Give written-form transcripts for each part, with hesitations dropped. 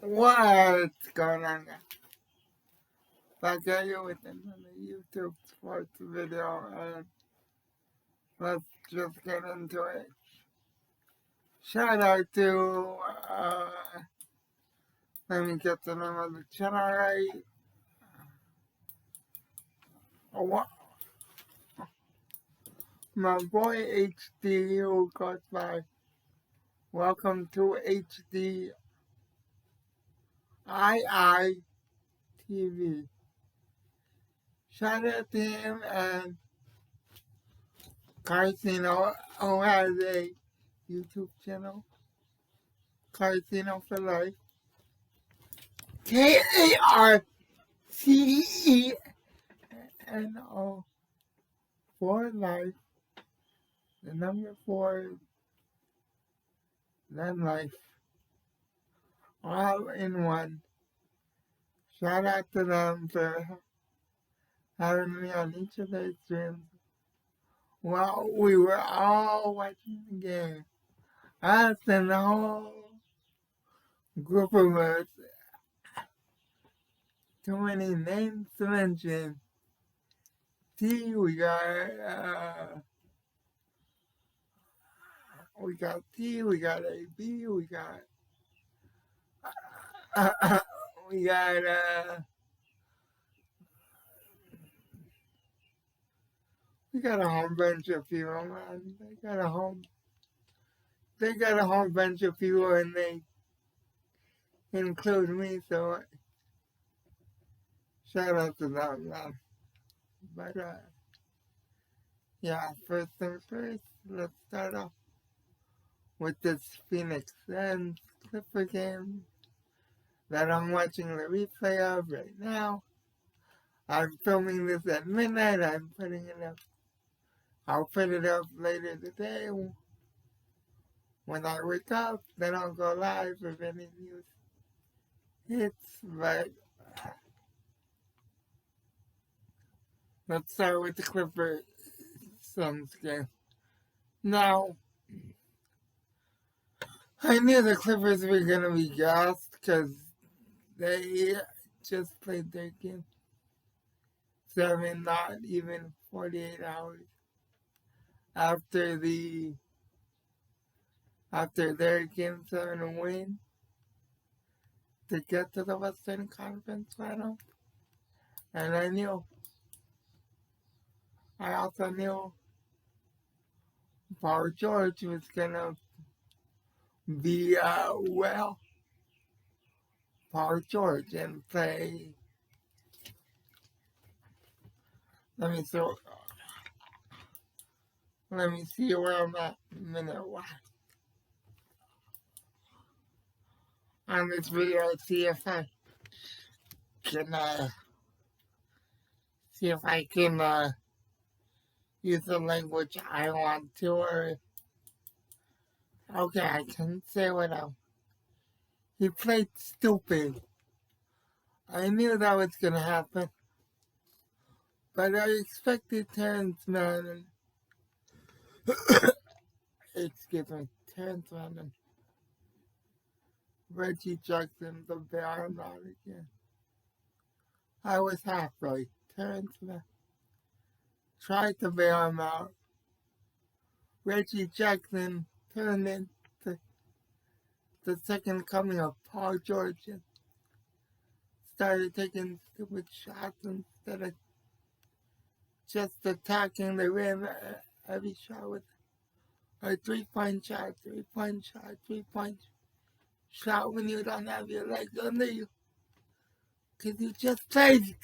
What's going on, guys? Back at you with another YouTube sports video, and let's just get into it. Shout out to, let me get the name of the channel right. Oh, my boy HD, who goes by Welcome to HD TV. Shout out to him and Carcino, who has a YouTube channel, Carcino for Life. KARCENO for Life. The number 4, then life. All in one. Shout out to them for having me on each of their streams while we were all watching the game. Us and the whole group of us. Too many names to mention. T, we got T, we got AB, we got we got a whole bunch of people, man. They got a whole bunch of people, and they include me, so shout out to them, man. But yeah, first things first, let's start off with this Phoenix Suns Clipper game that I'm watching the replay of right now. I'm filming this at midnight. I'm putting it up. I'll put it up later today when I wake up. Then I'll go live if any news hits. But let's start with the Clipper Suns game. Now, I knew the Clippers were going to be gassed because they just played their game 7, not even 48 hours after their game 7 win to get to the Western Conference Final. And I also knew Paul George was going to be, Paul George and play. Let me see where I'm at minute one. On this video, see if I can use the language I want to, or okay, I can say what he played stupid. I knew that was gonna happen, but I expected Terrence Mann and Reggie Jackson to bail him out again. I was half right. Terrence Mann tried to bail him out. Reggie Jackson turned into the second coming of Paul George and started taking stupid shots instead of just attacking the rim. Every shot with a 3-point shot, 3-point shot, 3-point shot when you don't have your legs under you. Because you just played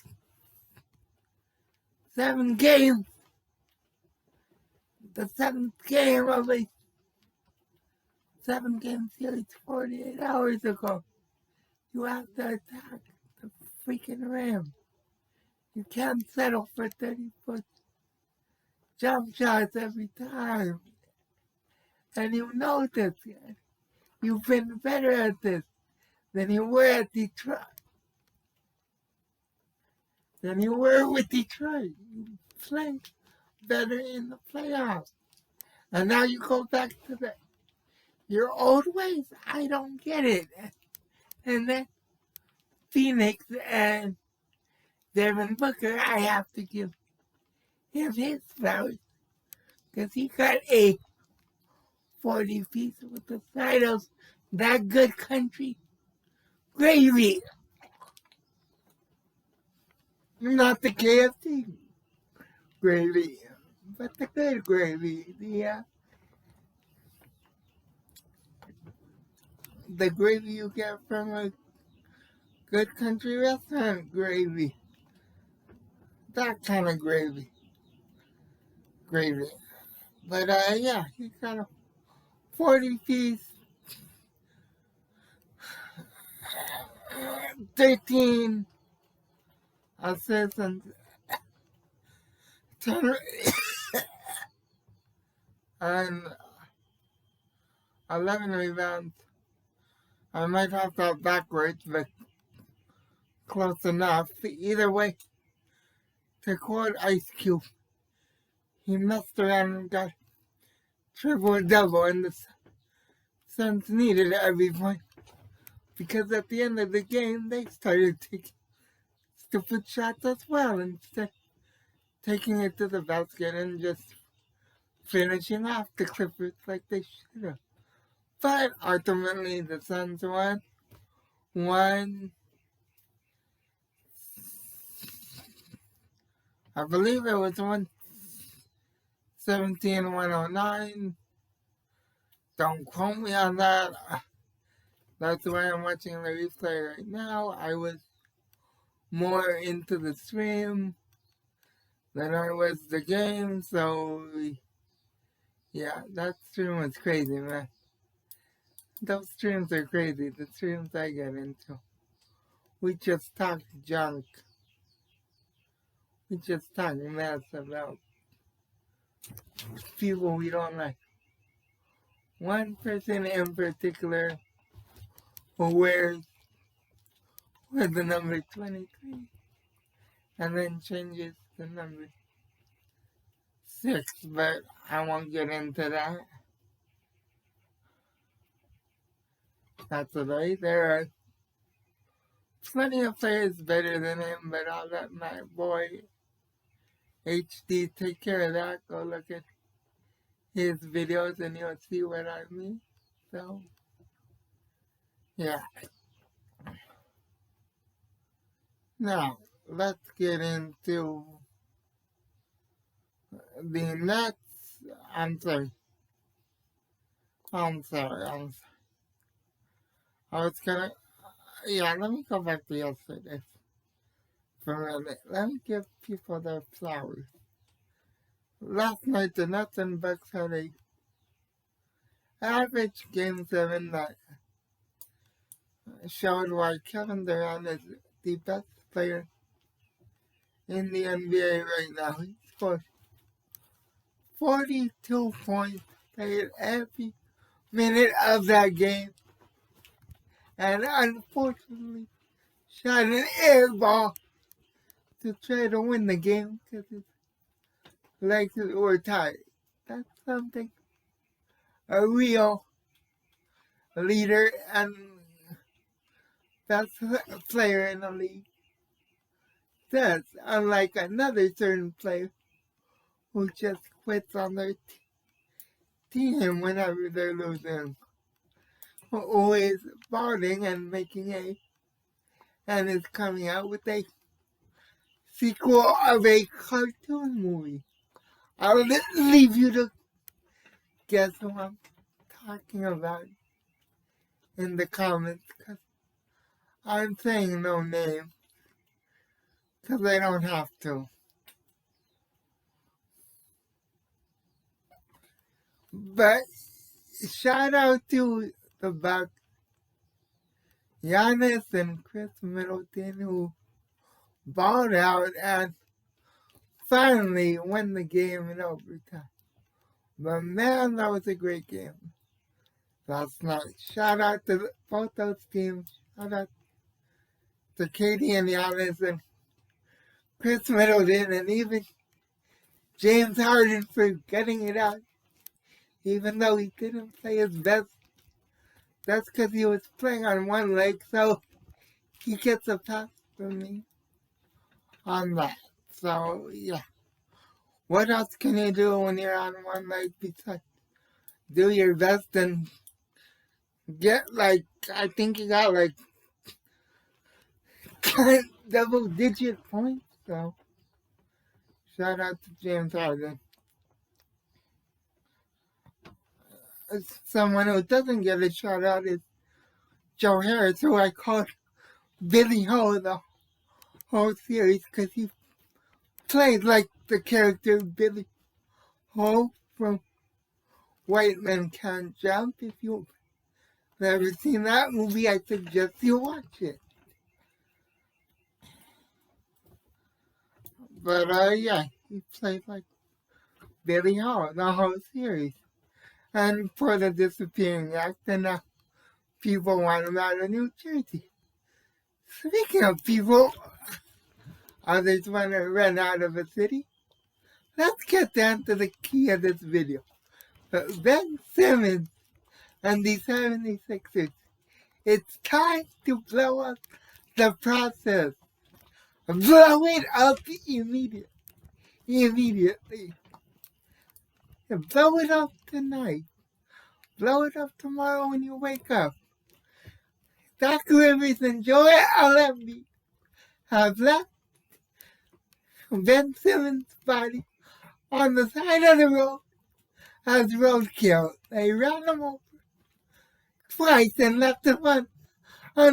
7 games. The 7th game of a 7-game series 48 hours ago. You have to attack the freaking rim. You can't settle for 30-foot jump shots every time. And you know this. You've been better at this than you were at Detroit. Than you were with Detroit. You played better in the playoffs. And now you go back to your old ways. I don't get it. And then Phoenix and Devin Booker, I have to give him his flowers because he got a 40 piece with the side of That Good Country gravy. Not the KFC gravy, but the good gravy. The gravy you get from a Good Country restaurant gravy. That kind of gravy. But yeah, he got a 40 piece, 13 assists and 10 and 11 rebounds. I might have that backwards, but close enough. Either way, to quote Ice Cube, he messed around and got triple-double, and the Suns needed every point. Because at the end of the game, they started taking stupid shots as well, instead taking it to the basket and just finishing off the Clippers like they should have. But ultimately, the Suns won. I believe it was 117-109. Don't quote me on that. That's why I'm watching the replay right now. I was more into the stream than I was the game, so yeah, that stream was crazy, man. Those streams are crazy, the streams I get into. We just talk junk. We just talk mess about people we don't like. One person in particular who wears the number 23 and then changes the number 6, but I won't get into that. That's right. There are plenty of players better than him, but I'll let my boy HD take care of that. Go look at his videos and you'll see what I mean. So, yeah. Now, let's get into the Nets. I'm sorry. I was gonna, let me go back to yesterday for a minute. Let me give people their flowers. Last night, the Nets and Bucks had a average Game 7 that showed why Kevin Durant is the best player in the NBA right now. He scored 42 points, played every minute of that game, and unfortunately shot an air ball to try to win the game because his legs were tired. That's something a real leader and best player in the league does, unlike another certain player who just quits on their team whenever they're losing, who always balding and and is coming out with a sequel of a cartoon movie. I'll leave you to guess who I'm talking about in the comments, because I'm saying no name, because I don't have to. But shout out to the Bucks, Giannis and Chris Middleton, who balled out and finally won the game in overtime. But man, that was a great game last night. Shout out to both those teams. Shout out to KD and Giannis and Chris Middleton and even James Harden for getting it out. Even though he didn't play his best That's because he was playing on one leg, so he gets a pass from me on that. So, yeah. What else can you do when you're on one leg besides do your best and get, like, I think he got, like, double-digit points, so shout out to James Harden. Someone who doesn't get a shout out is Joe Harris, who I called Billy Ho the whole series because he played like the character Billy Ho from White Men Can't Jump. If you've never seen that movie, I suggest you watch it. But yeah, he played like Billy Ho the whole series. And for the disappearing act, and now people want him out of New Jersey. Speaking of people, others want to run out of a city. Let's get down to the key of this video. Ben Simmons and the 76ers. It's time to blow up the process. Blow it up immediately. And blow it up tonight. Blow it up tomorrow when you wake up. Doc Rivers and Joel Embiid have left Ben Simmons' body on the side of the road as roadkill. They ran him over twice and left him on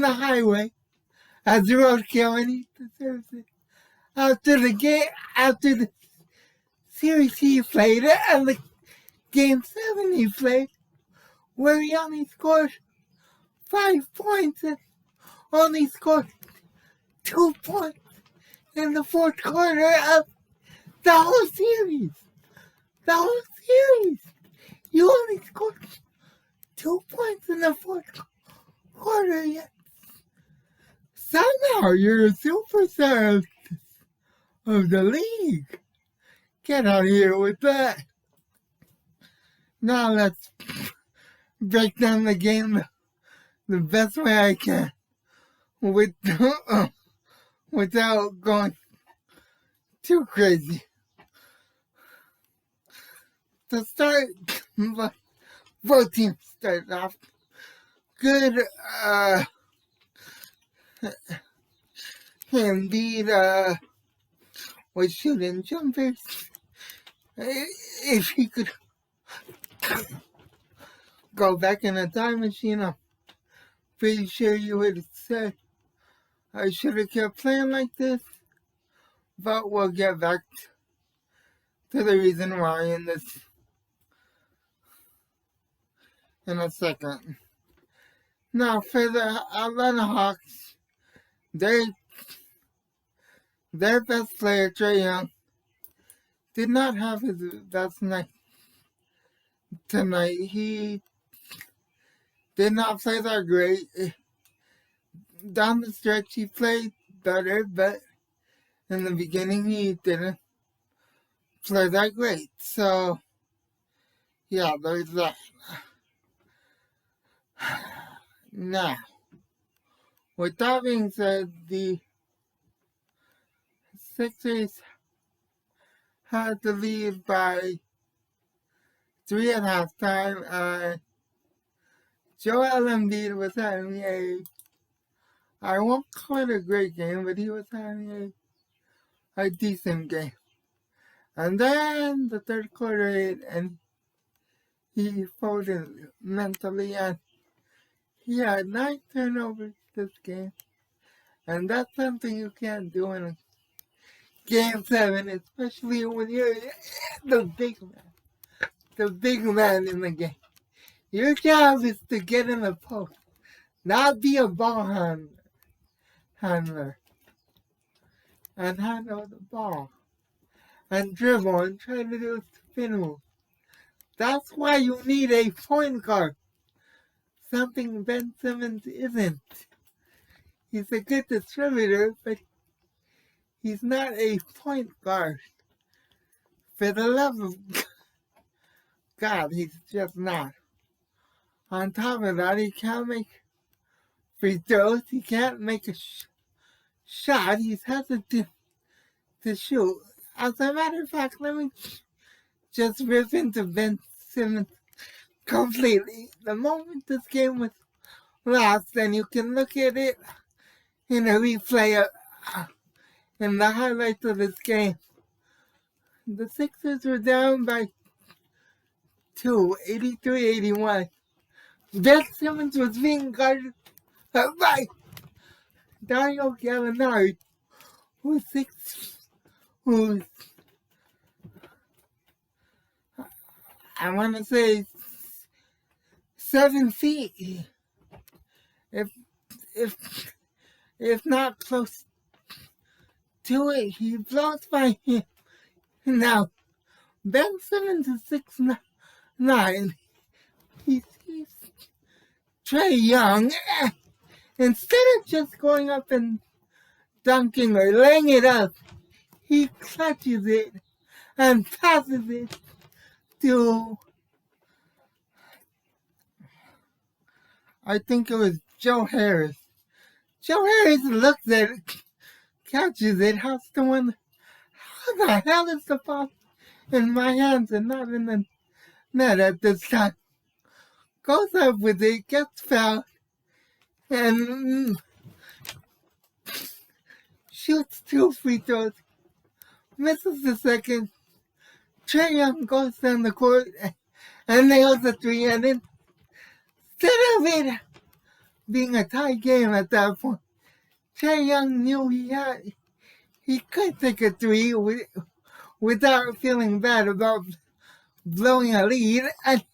the highway as roadkill, and he deserves it. After the series he played and the game 7 he played, where he only scored 5 points and only scored 2 points in the fourth quarter of the whole series. You only scored 2 points in the fourth quarter yet. Somehow you're a superstar of the league. Get out of here with that. Now let's break down the game the best way I can without going too crazy. To start, both teams started off good. Embiid was shooting jumpers. If he could go back in a time machine, I'm pretty sure you would have said I should have kept playing like this. But we'll get back to the reason why in a second. Now for the Atlanta Hawks, their best player, Trae Young, did not have his best night tonight. He did not play that great. Down the stretch, he played better, but in the beginning, he didn't play that great. So, yeah, there's that. Now, with that being said, the Sixers had the lead by 3 at halftime. Joel Embiid was having I won't call it a great game, but he was having a decent game. And then the third quarter hit, and he folded mentally, and he had 9 turnovers this game. And that's something you can't do in a game 7, especially when you're the big man in the game. Your job is to get in the post, not be a ball handler, and handle the ball, and dribble, and try to do spin moves. That's why you need a point guard, something Ben Simmons isn't. He's a good distributor, but he's not a point guard. For the love of God, he's just not. On top of that, he can't make free throws. He can't make a shot. He's hesitant to shoot. As a matter of fact, let me just rip into Ben Simmons completely. The moment this game was lost, and you can look at it in a replay in the highlights of this game. The Sixers were down by 2, 83-81. Ben Simmons was being guarded by Dario Gallinari, who's I want to say 7 feet, if not close to it. He blows by him. Now, Ben Simmons is 6'9". He's Trae Young. Instead of just going up and dunking or laying it up, he clutches it and passes it to, I think it was Joe Harris. Joe Harris looks at it, catches it, has to wonder, how the hell is the ball in my hands and not in the net at this time? Goes up with it, gets fouled, and shoots 2 free throws, misses the second. Trae Young goes down the court and nails the 3, and instead of it being a tie game at that point, Trae Young knew he could take a 3 without feeling bad about blowing a lead, and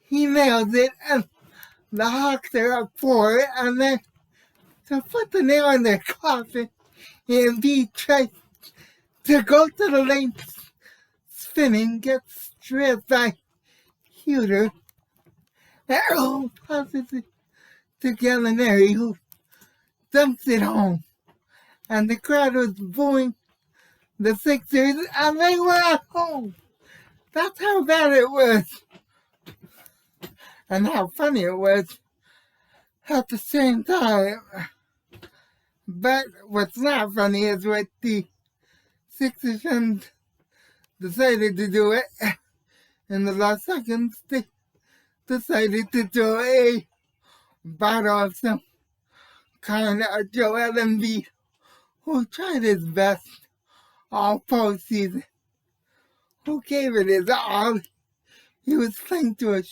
he nails it, and the Hawks are up 4, and then to put the nail in their coffin, Embiid tries to go to the lane, spinning, gets stripped by Huerter. Arrow passes it to Gallinari, who dumps it home, and the crowd was booing the Sixers, and they were at home. That's how bad it was, and how funny it was at the same time. But what's not funny is what the Sixers fans decided to do it in the last seconds. They decided to throw a bottle of some kind of Joel Embiid, who tried his best all postseason, who gave it his all. He was playing through a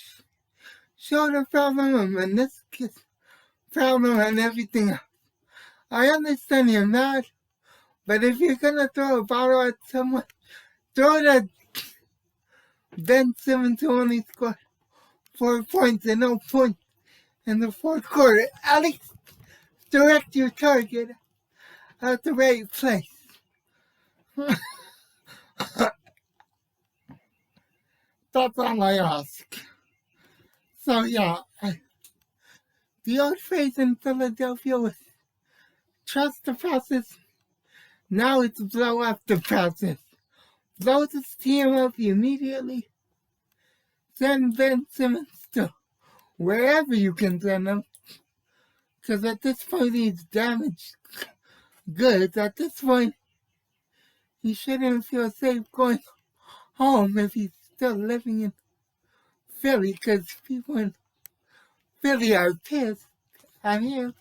shoulder problem, a meniscus problem, and everything else. I understand you're mad, but if you're going to throw a bottle at someone, throw it at Ben Simmons, who only scored 4 points and no points in the fourth quarter. At least direct your target at the right place. That's all I ask. So yeah, the old phrase in Philadelphia was trust the process. Now it's blow up the process. Blow this team up immediately. Send Ben Simmons to wherever you can send him. Because at this point he's damaged goods. At this point, he shouldn't feel safe going home if he's still living in Philly, because people in Philly are pissed at him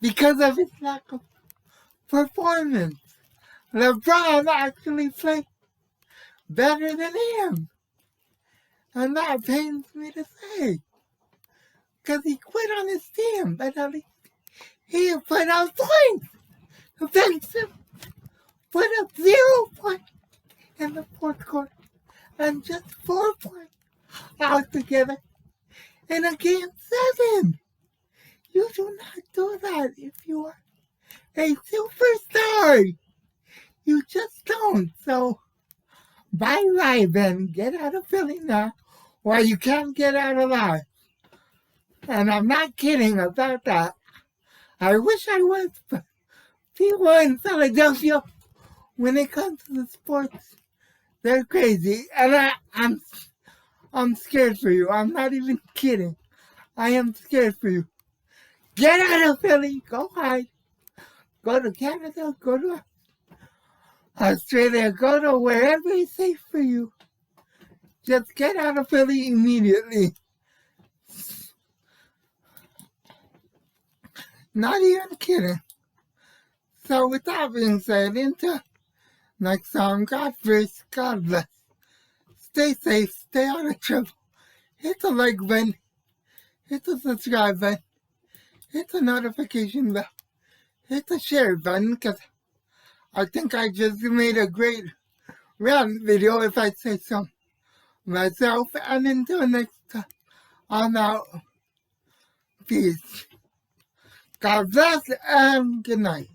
because of his lack of performance. LeBron actually played better than him, and that pains me to say, because he quit on his team, but at least he put up points. Ben Simmons put up 0 points in the fourth quarter and just 4 points altogether in a game 7. You do not do that if you are a superstar. You just don't. So, bye-bye, Ben. Get out of Philly now, or you can't get out alive. And I'm not kidding about that. I wish I was, but people in Philadelphia, when it comes to the sports, they're crazy. And I'm scared for you. I'm not even kidding. I am scared for you. Get out of Philly. Go hide. Go to Canada. Go to Australia. Go to wherever is safe for you. Just get out of Philly immediately. Not even kidding. So with that being said, into next song, God first, God bless. Stay safe, stay out of trouble. Hit the like button, hit the subscribe button, hit the notification bell, hit the share button, because I think I just made a great round video if I say so myself. And until next time, I'm out. Peace. God bless and good night.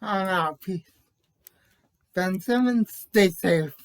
I'm out. Peace. Ben Simmons, stay safe.